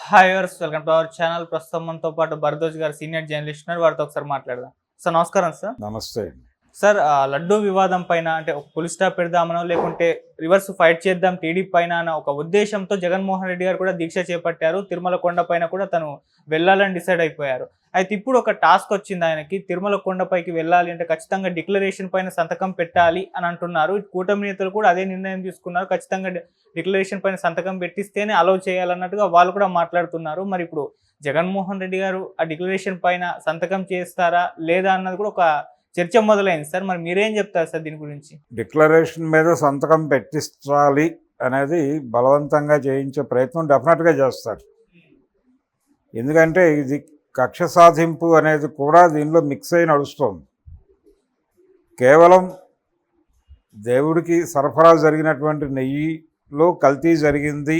Hi viewers, welcome to our channel. ప్రస్తుతం మనతో పాటు భరద్వాజ్ గారు సీనియర్ జర్నలిస్ట్ ఉన్నారు. వారితో ఒకసారి మాట్లాడదాం. సార్ నమస్కారం సార్. నమస్తే. సార్, లడ్డూ వివాదం పైన అంటే ఒక పులి స్టాప్ పెడదామనో లేకుంటే రివర్స్ ఫైట్ చేద్దాం టీడీపీ పైన అన్న ఒక ఉద్దేశంతో జగన్మోహన్ రెడ్డి గారు కూడా దీక్ష చేపట్టారు. తిరుమల కొండ పైన కూడా తను వెళ్ళాలని డిసైడ్ అయిపోయారు. అయితే ఇప్పుడు ఒక టాస్క్ వచ్చింది ఆయనకి. తిరుమల కొండపైకి వెళ్ళాలి అంటే ఖచ్చితంగా డిక్లరేషన్ పైన సంతకం పెట్టాలి అని అంటున్నారు. కూటమి నేతలు కూడా అదే నిర్ణయం తీసుకున్నారు. ఖచ్చితంగా డిక్లరేషన్ పైన సంతకం పెట్టిస్తేనే అలౌ చేయాలన్నట్టుగా వాళ్ళు కూడా మాట్లాడుతున్నారు. మరి ఇప్పుడు జగన్మోహన్ రెడ్డి గారు ఆ డిక్లరేషన్ పైన సంతకం చేస్తారా లేదా అన్నది కూడా ఒక చర్చ మొదలైంది సార్. మరి మీరేం చెప్తారు సార్ దీని గురించి? డిక్లరేషన్ మీద సంతకం పెట్టించాలి అనేది బలవంతంగా చేయించే ప్రయత్నం డెఫినెట్గా చేస్తారు. ఎందుకంటే ఇది కక్ష సాధింపు అనేది కూడా దీనిలో మిక్స్ అయి నడుస్తుంది. కేవలం దేవుడికి సరఫరా జరిగినటువంటి నెయ్యిలో కల్తీ జరిగింది,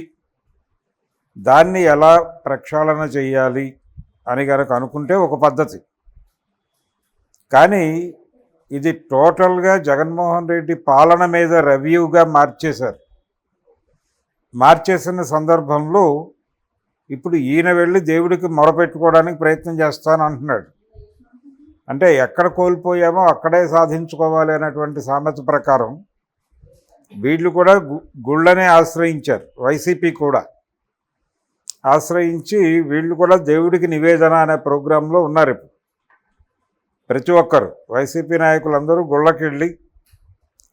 దాన్ని ఎలా ప్రక్షాళన చేయాలి అని కనుక అనుకుంటే ఒక పద్ధతి. కానీ ఇది టోటల్గా జగన్మోహన్ రెడ్డి పాలన మీద రివ్యూగా మార్చేశారు. మార్చేసిన సందర్భంలో ఇప్పుడు ఈయన వెళ్ళి దేవుడికి మొరపెట్టుకోవడానికి ప్రయత్నం చేస్తాను అంటున్నాడు. అంటే ఎక్కడ కోల్పోయామో అక్కడే సాధించుకోవాలి అనేటువంటి సామెత ప్రకారం వీళ్ళు కూడా గుళ్ళనే ఆశ్రయించారు. వైసీపీ కూడా ఆశ్రయించి వీళ్ళు కూడా దేవుడికి నివేదన అనే ప్రోగ్రాంలో ఉన్నారు. ఇప్పుడు ప్రతి ఒక్కరు వైసీపీ నాయకులందరూ గుళ్ళకి వెళ్ళి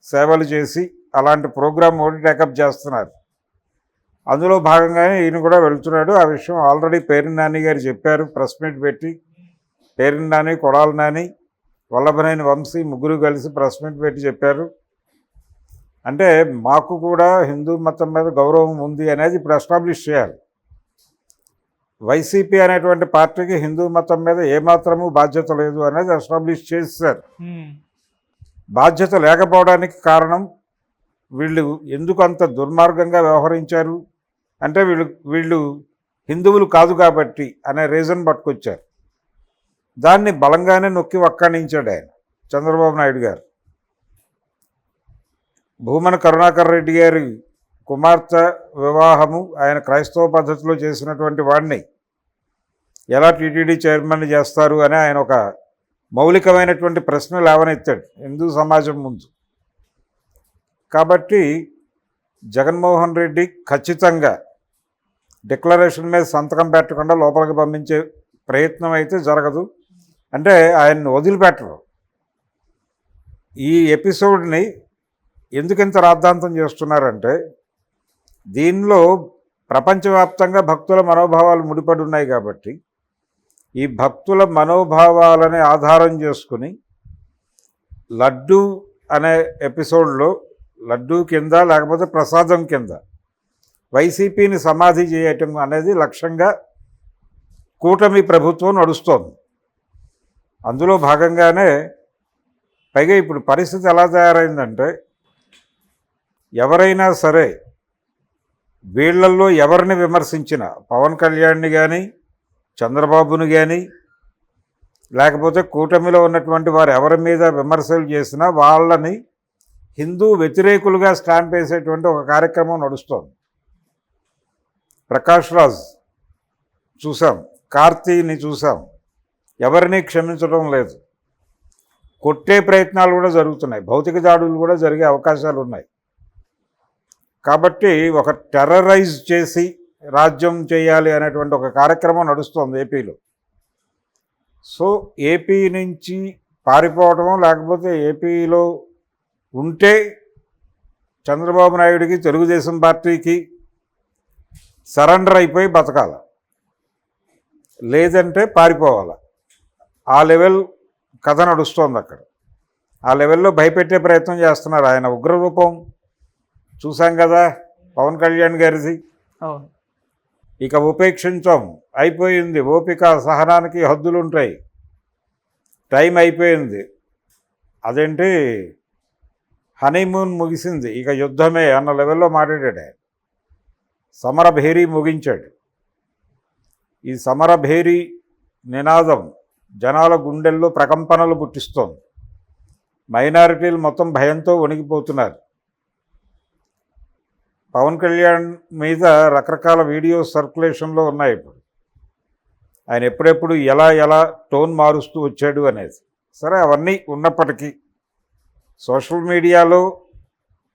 సేవలు చేసి అలాంటి ప్రోగ్రాం ఒకటి టేకప్ చేస్తున్నారు. అందులో భాగంగానే ఈయన కూడా వెళ్తున్నాడు. ఆ విషయం ఆల్రెడీ పేర్ని నాని గారు చెప్పారు. ప్రెస్ మీట్ పెట్టి పేర్ని నాని, కొడాలి నాని, వల్లభనేని వంశీ ముగ్గురు కలిసి ప్రెస్ మీట్ పెట్టి చెప్పారు. అంటే మాకు కూడా హిందూ మతం మీద గౌరవం ఉంది అనేది ఇప్పుడు ఎస్టాబ్లిష్ చేయాలి. వైసీపీ అనేటువంటి పార్టీకి హిందూ మతం మీద ఏమాత్రము బాధ్యత లేదు అనేది ఎస్టాబ్లిష్ చేశారు. బాధ్యత లేకపోవడానికి కారణం వీళ్ళు ఎందుకు అంత దుర్మార్గంగా వ్యవహరించారు అంటే వీళ్ళు హిందువులు కాదు కాబట్టి అనే రీజన్ పట్టుకొచ్చారు. దాన్ని బలంగానే నొక్కి వక్కాణించాడు ఆయన చంద్రబాబు నాయుడు గారు. భూమన కరుణాకర్ రెడ్డి గారి కుమార్తె వివాహము ఆయన క్రైస్తవ పద్ధతిలో చేసినటువంటి వాడిని ఎలా టీటీడీ చైర్మన్ చేస్తారు అని ఆయన ఒక మౌలికమైనటువంటి ప్రశ్న లేవనెత్తాడు హిందూ సమాజం ముందు. కాబట్టి జగన్మోహన్ రెడ్డి ఖచ్చితంగా డిక్లరేషన్ మీద సంతకం పెట్టకుండా లోపలికి పంపించే ప్రయత్నం అయితే జరగదు. అంటే ఆయన్ని వదిలిపెట్టరు. ఈ ఎపిసోడ్ని ఎందుకింత రాద్ధాంతం చేస్తున్నారంటే దీనిలో ప్రపంచవ్యాప్తంగా భక్తుల మనోభావాలు ముడిపడి ఉన్నాయి కాబట్టి ఈ భక్తుల మనోభావాలని ఆధారం చేసుకుని లడ్డూ అనే ఎపిసోడ్లో లడ్డూ కింద లేకపోతే ప్రసాదం కింద వైసీపీని సమాధి చేయటం అనేది లక్ష్యంగా కూటమి ప్రభుత్వం నడుస్తోంది. అందులో భాగంగానే పైగా ఇప్పుడు పరిస్థితి ఎలా తయారైందంటే ఎవరైనా సరే వీళ్లల్లో ఎవరిని విమర్శించినా పవన్ కళ్యాణ్ని కానీ చంద్రబాబుని కానీ లేకపోతే కూటమిలో ఉన్నటువంటి వారు ఎవరి మీద విమర్శలు చేసినా వాళ్ళని హిందూ వ్యతిరేకులుగా స్టాంప్ వేసేటువంటి ఒక కార్యక్రమం నడుస్తోంది. ప్రకాష్ రాజ్ చూసాం, కార్తీని చూసాం, ఎవరిని క్షమించడం లేదు. కొట్టే ప్రయత్నాలు కూడా జరుగుతున్నాయి, భౌతిక దాడులు కూడా జరిగే అవకాశాలు ఉన్నాయి. కాబట్టి ఒక టెర్రరైజ్ చేసి రాజ్యం చేయాలి అనేటువంటి ఒక కార్యక్రమం నడుస్తోంది ఏపీలో. సో ఏపీ నుంచి పారిపోవటం లేకపోతే ఏపీలో ఉంటే చంద్రబాబు నాయుడికి తెలుగుదేశం పార్టీకి సరెండర్ అయిపోయి బతకాల, లేదంటే పారిపోవాలి. ఆ లెవెల్ కథ నడుస్తోంది అక్కడ. ఆ లెవెల్లో భయపెట్టే ప్రయత్నం చేస్తున్నారు. ఆయన ఉగ్రరూపం చూసాం కదా పవన్ కళ్యాణ్ గారిది. ఇక ఉపేక్షించాం, అయిపోయింది, ఓపిక సహనానికి హద్దులు ఉంటాయి, టైం అయిపోయింది, అదేంటి హనీమూన్ ముగిసింది, ఇక యుద్ధమే అన్న లెవెల్లో మాట్లాడాడు ఆయన. సమరభేరీ ముగించాడు. ఈ సమరభేరీ నినాదం జనాల గుండెల్లో ప్రకంపనలు పుట్టిస్తోంది. మైనారిటీలు మొత్తం భయంతో వణికిపోతున్నారు. పవన్ కళ్యాణ్ మీద రకరకాల వీడియోస్ సర్క్యులేషన్లో ఉన్నాయి ఇప్పుడు. ఆయన ఎప్పుడెప్పుడు ఎలా ఎలా టోన్ మారుస్తూ వచ్చాడు అనేది. సరే, అవన్నీ ఉన్నప్పటికీ సోషల్ మీడియాలో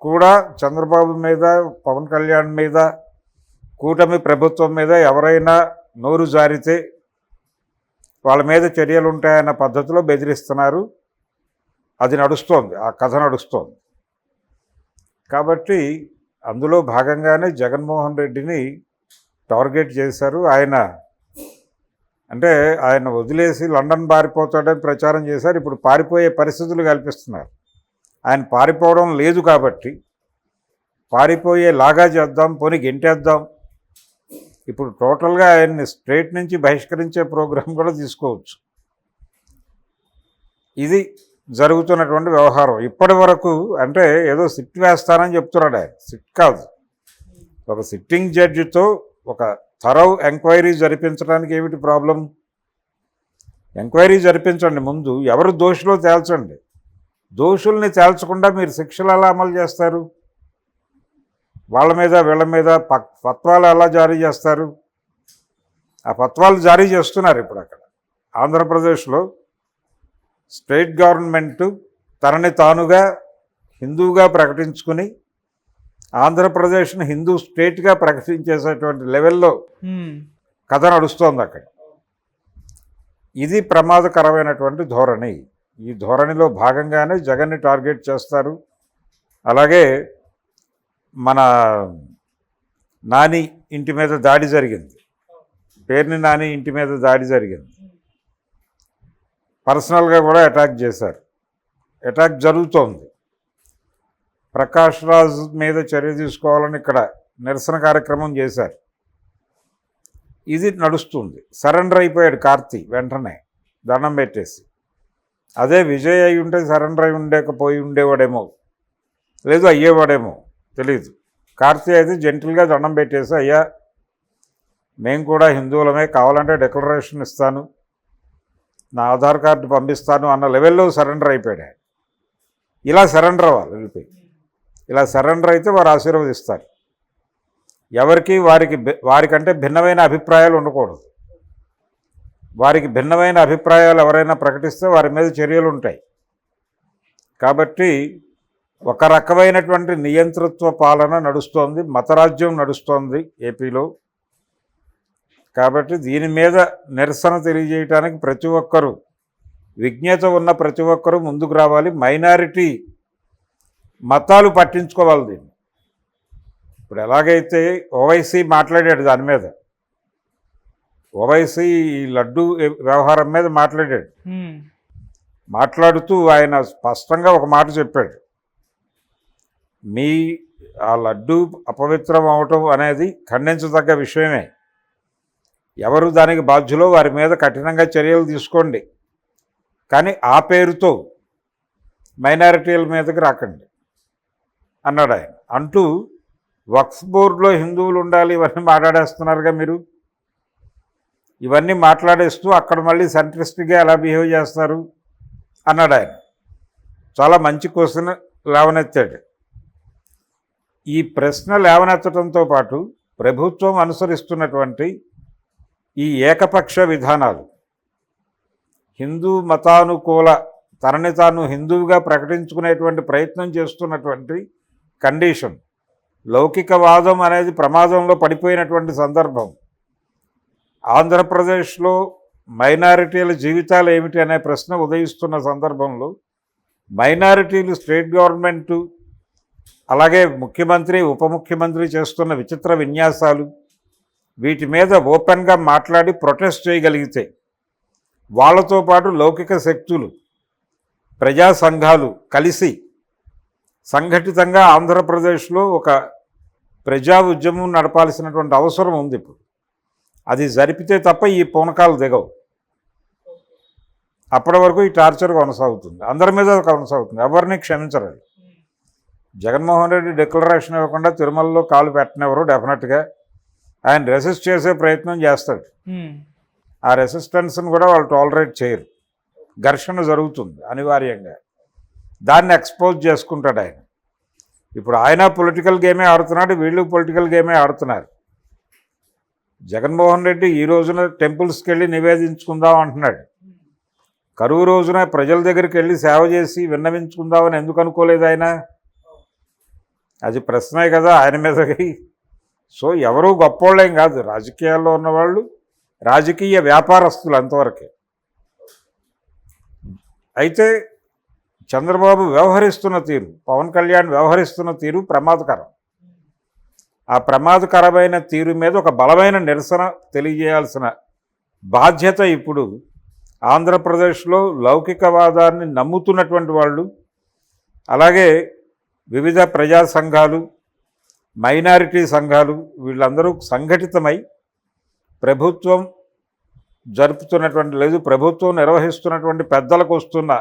కూడా చంద్రబాబు మీద, పవన్ కళ్యాణ్ మీద, కూటమి ప్రభుత్వం మీద ఎవరైనా నోరు జారితే వాళ్ళ మీద చర్యలు ఉంటాయన్న పద్ధతిలో బెదిరిస్తున్నారు. అది నడుస్తోంది, ఆ కథ నడుస్తోంది. కాబట్టి అందులో భాగంగానే జగన్మోహన్ రెడ్డిని టార్గెట్ చేశారు. ఆయన వదిలేసి లండన్ పారిపోతాడని ప్రచారం చేశారు. ఇప్పుడు పారిపోయే పరిస్థితులు కల్పిస్తున్నారు. ఆయన పారిపోవడం లేదు కాబట్టి పారిపోయేలాగా చేద్దాం, పోనీ గెంటేద్దాం. ఇప్పుడు టోటల్గా ఆయన్ని స్ట్రేట్ నుంచి బహిష్కరించే ప్రోగ్రాం కూడా తీసుకోవచ్చు. ఇది జరుగుతున్నటువంటి వ్యవహారం. ఇప్పటి వరకు అంటే ఏదో సిట్ వేస్తానని చెప్తున్నాడు ఆయన. సిట్ కాదు, ఒక సిట్టింగ్ జడ్జితో ఒక థరవ్ ఎంక్వైరీ జరిపించడానికి ఏమిటి ప్రాబ్లం? ఎంక్వైరీ జరిపించండి, ముందు ఎవరు దోషులో తేల్చండి. దోషుల్ని తేల్చకుండా మీరు శిక్షలు ఎలా అమలు చేస్తారు? వాళ్ళ మీద వీళ్ళ మీద ఫత్వాలు ఎలా జారీ చేస్తారు? ఆ ఫత్వాలు జారీ చేస్తున్నారు ఇప్పుడు అక్కడ ఆంధ్రప్రదేశ్లో. స్టేట్ గవర్నమెంటు తనని తానుగా హిందువుగా ప్రకటించుకుని ఆంధ్రప్రదేశ్ని హిందూ స్టేట్గా ప్రకటించేసేటువంటి లెవెల్లో కథ నడుస్తోంది అక్కడ. ఇది ప్రమాదకరమైనటువంటి ధోరణి. ఈ ధోరణిలో భాగంగానే జగన్ని టార్గెట్ చేస్తారు. అలాగే మన నాని ఇంటి మీద దాడి జరిగింది, పేర్ని నాని ఇంటి మీద దాడి జరిగింది. పర్సనల్గా కూడా అటాక్ చేశారు. అటాక్ జరుగుతోంది. ప్రకాష్ రాజ్ మీద చర్య తీసుకోవాలని ఇక్కడ నిరసన కార్యక్రమం చేశారు. ఇది నడుస్తుంది. సరెండర్ అయిపోయాడు కార్తీ వెంటనే దండం పెట్టేసి. అదే విజయ్ అయి ఉంటే సరెండర్ అయి ఉండకపోయి ఉండేవాడేమో, లేదు అయ్యేవాడేమో తెలీదు. కార్తీ అయితే జెంటిల్గా దండం పెట్టేసి, అయ్యా మేము కూడా హిందువులమే, కావాలంటే డిక్లరేషన్ ఇస్తాను, నా ఆధార్ కార్డు పంపిస్తాను అన్న లెవెల్లో సరెండర్ అయిపోయాడు. ఇలా సరెండర్ అవ్వాలి వెళ్ళిపోయి. ఇలా సరెండర్ అయితే వారు ఆశీర్వదిస్తారు. ఎవరికి వారికంటే భిన్నమైన అభిప్రాయాలు ఉండకూడదు. వారికి భిన్నమైన అభిప్రాయాలు ఎవరైనా ప్రకటిస్తే వారి మీద చర్యలు ఉంటాయి. కాబట్టి ఒక రకమైనటువంటి నియంతృత్వ పాలన నడుస్తోంది, మతరాజ్యం నడుస్తోంది ఏపీలో. కాబట్టి దీని మీద నిరసన తెలియజేయడానికి ప్రతి ఒక్కరూ, విజ్ఞత ఉన్న ప్రతి ఒక్కరూ ముందుకు రావాలి. మైనారిటీ మతాలు పట్టించుకోవాలి దీన్ని. ఇప్పుడు ఎలాగైతే ఓవైసీ మాట్లాడాడు దాని మీద, ఓవైసీ ఈ లడ్డు వ్యవహారం మీద మాట్లాడాడు. మాట్లాడుతూ ఆయన స్పష్టంగా ఒక మాట చెప్పాడు, ఆ లడ్డు అపవిత్రం అవటం అనేది ఖండించదగ్గ విషయమే. ఎవరు దానికి బాధ్యులో వారి మీద కఠినంగా చర్యలు తీసుకోండి, కానీ ఆ పేరుతో మైనారిటీల మీదకి రాకండి అన్నాడు ఆయన. అంటూ వక్ఫ్ బోర్డులో హిందువులు ఉండాలి ఇవన్నీ మాట్లాడేస్తున్నారుగా మీరు. ఇవన్నీ మాట్లాడేస్తూ అక్కడ మళ్ళీ సెంట్రిస్ట్గా ఎలా బిహేవ్ చేస్తారు అన్నాడు ఆయన. చాలా మంచి క్వశ్చన్ లేవనెత్తాడు. ఈ ప్రశ్న లేవనెత్తడంతో పాటు ప్రభుత్వం అనుసరిస్తున్నటువంటి ఈ ఏకపక్ష విధానాలు, హిందూ మతానుకూల తనని తాను హిందువుగా ప్రకటించుకునేటువంటి ప్రయత్నం చేస్తున్నటువంటి కండిషన్, లౌకికవాదం అనేది ప్రమాదంలో పడిపోయినటువంటి సందర్భం. ఆంధ్రప్రదేశ్లో మైనారిటీల జీవితాలు ఏమిటి అనే ప్రశ్న ఉదయిస్తున్న సందర్భంలో మైనారిటీలు స్టేట్ గవర్నమెంటు అలాగే ముఖ్యమంత్రి ఉప ముఖ్యమంత్రి చేస్తున్న విచిత్ర విన్యాసాలు, వీటి మీద ఓపెన్గా మాట్లాడి ప్రొటెస్ట్ చేయగలిగితే వాళ్ళతో పాటు లౌకిక శక్తులు, ప్రజా సంఘాలు కలిసి సంఘటితంగా ఆంధ్రప్రదేశ్లో ఒక ప్రజా ఉద్యమం నడపాల్సినటువంటి అవసరం ఉంది. ఇప్పుడు అది జరిపితే తప్ప ఈ పూనకాలు దిగవు. అప్పటి వరకు ఈ టార్చర్ కొనసాగుతుంది, అందరి మీద కొనసాగుతుంది, ఎవరిని క్షమించరు. జగన్మోహన్ రెడ్డి డిక్లరేషన్ ఇవ్వకుండా తిరుమలలో కాలు పెట్టనివ్వరు. డెఫినెట్గా ఆయన రెసిస్ట్ చేసే ప్రయత్నం చేస్తాడు. ఆ రెసిస్టెన్స్ని కూడా వాళ్ళు టాలరేట్ చేయరు. ఘర్షణ జరుగుతుంది అనివార్యంగా, దాన్ని ఎక్స్పోజ్ చేసుకుంటాడు ఆయన. ఇప్పుడు ఆయన పొలిటికల్ గేమే ఆడుతున్నాడు, వీళ్ళు పొలిటికల్ గేమే ఆడుతున్నారు. జగన్మోహన్ రెడ్డి ఈ రోజున టెంపుల్స్కి వెళ్ళి నివేదించుకుందాం అంటున్నాడు. కరువు రోజున ప్రజల దగ్గరికి వెళ్ళి సేవ చేసి విన్నవించుకుందామని ఎందుకు అనుకోలేదు ఆయన? అది ప్రశ్నే కదా ఆయన మీదకి. సో ఎవరూ గొప్పోళ్ళేం కాదు, రాజకీయాల్లో ఉన్నవాళ్ళు రాజకీయ వ్యాపారస్తులు అంతవరకే. అయితే చంద్రబాబు వ్యవహరిస్తున్న తీరు, పవన్ కళ్యాణ్ వ్యవహరిస్తున్న తీరు ప్రమాదకరం. ఆ ప్రమాదకరమైన తీరు మీద ఒక బలమైన నిరసన తెలియజేయాల్సిన బాధ్యత ఇప్పుడు ఆంధ్రప్రదేశ్లో లౌకికవాదాన్ని నమ్ముతున్నటువంటి వాళ్ళు, అలాగే వివిధ ప్రజా సంఘాలు, మైనారిటీ సంఘాలు, వీళ్ళందరూ సంఘటితమై ప్రభుత్వం జరుపుతున్నటువంటి ప్రభుత్వం నిర్వహిస్తున్నటువంటి పెద్దలకు వస్తున్న